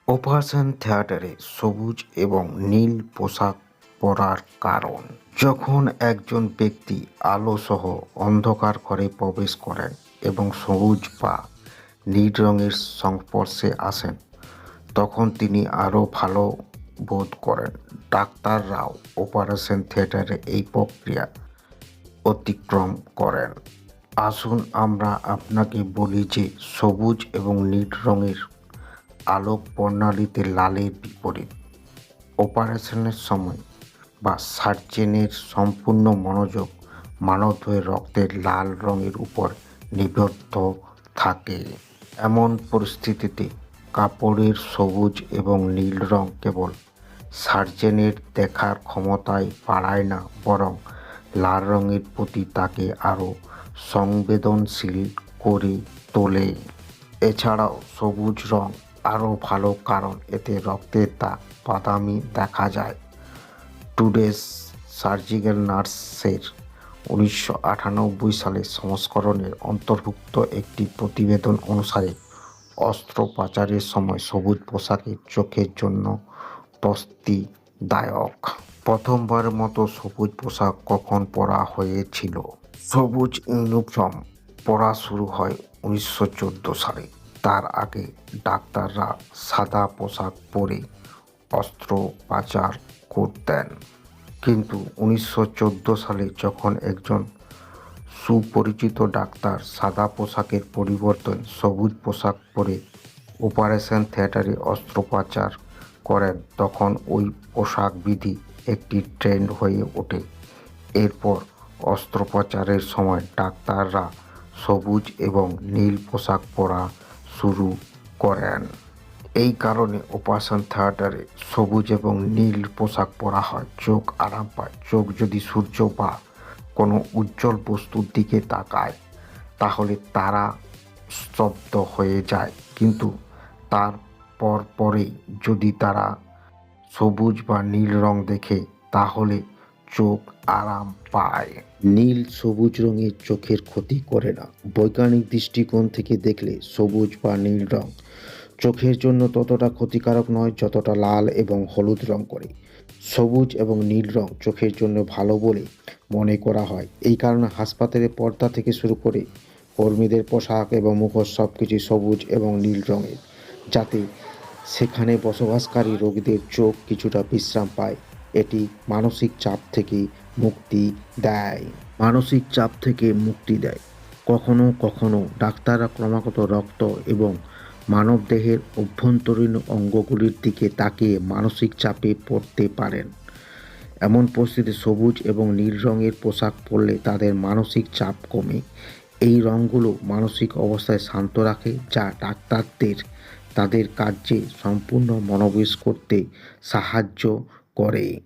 Operation থিয়েটারে সবুজ এবং নীল পোশাক পরার কারণ। যখন একজন ব্যক্তি আলোসহ অন্ধকার ঘরে প্রবেশ করেন এবং সবুজ বা নীল রঙের সংস্পর্শে আসেন, তখন তিনি আরও ভালো বোধ করেন। ডাক্তাররাও অপারেশন থিয়েটারে এই প্রক্রিয়া অতিক্রম করেন। আসুন আমরা আপনাকে বলি যে সবুজ এবং নীল রঙের আলোক প্রণালীতে লালের বিপরীত। অপারেশনের সময় বা সার্জেনের সম্পূর্ণ মনোযোগ মানবদেহের রক্তের লাল রঙের উপর নিবদ্ধ থাকে। এমন পরিস্থিতিতে কাপড়ের সবুজ এবং নীল রং কেবল সার্জেনের দেখার ক্ষমতাই বাড়ায় না, বরং লাল রঙের প্রতি তাকে আরও সংবেদনশীল করে তোলে। এছাড়াও সবুজ রং আরও ভালো কারণ এতে রক্তের দাগ বাদামি দেখা যায়। টুডেস সার্জিক্যাল নার্সের 1998 সালের সংস্করণের অন্তর্ভুক্ত একটি প্রতিবেদন অনুসারে অস্ত্রোপচারের সময় সবুজ পোশাকের চোখের জন্য স্বস্তিদায়ক। প্রথমবারের মতো সবুজ পোশাক কখন পরা হয়েছিল? সবুজ ইউনিফর্ম পরা শুরু হয় 1914 সালে। তার আগে ডাক্তাররা সাদা পোশাক পরে অস্ত্রোপচার করতেন। কিন্তু 1914 সালে যখন একজন সুপরিচিত ডাক্তার সাদা পোশাকের পরিবর্তন সবুজ পোশাক পরে অপারেশন থিয়েটারে অস্ত্রোপচার করেন, তখন ওই পোশাক বিধি একটি ট্রেন্ড হয়ে ওঠে। এরপর অস্ত্রোপচারের সময় ডাক্তাররা সবুজ এবং নীল পোশাক পরা শুরু করেন। এই কারণে অপারেশন থিয়েটারে সবুজ এবং নীল পোশাক পরা হয়। চোখ আরাম পায়। চোখ যদি সূর্য বা কোনো উজ্জ্বল বস্তুর দিকে তাকায়, তাহলে তারা স্তব্ধ হয়ে যায়, কিন্তু তার পরেই যদি তারা সবুজ বা নীল রং দেখে, তাহলে চোখ আরাম পায়। নীল সবুজ রঙের চোখের ক্ষতি করে না। বৈজ্ঞানিক দৃষ্টিকোণ থেকে দেখলে সবুজ বা নীল রং চোখের জন্য ততটা ক্ষতিকারক নয় যতটা লাল এবং হলুদ রং করে। সবুজ এবং নীল রং চোখের জন্য ভালো বলে মনে করা হয়। এই কারণে হাসপাতালের পর্দা থেকে শুরু করে কর্মীদের পোশাক এবং মুখোশ সবকিছু সবুজ এবং নীল রঙের, যাতে সেখানে বসবাসকারী রোগীদের চোখ কিছুটা বিশ্রাম পায়। এটি মানসিক চাপ থেকে মুক্তি দেয়। মানসিক চাপ থেকে মুক্তি দেয়। কখনো কখনো ডাক্তাররা ক্রমাগত রক্ত এবং মানবদেহের অভ্যন্তরীণ অঙ্গগুলির দিকে তাকিয়ে মানসিক চাপে পড়তে পারেন। এমন পরিস্থিতিতে সবুজ এবং নীল রঙের পোশাক পরলে তাদের মানসিক চাপ কমে। এই রঙগুলো মানসিক অবস্থায় শান্ত রাখে, যা ডাক্তারদের তাদের কাজে সম্পূর্ণ মনোনিবেশ করতে সাহায্য করে।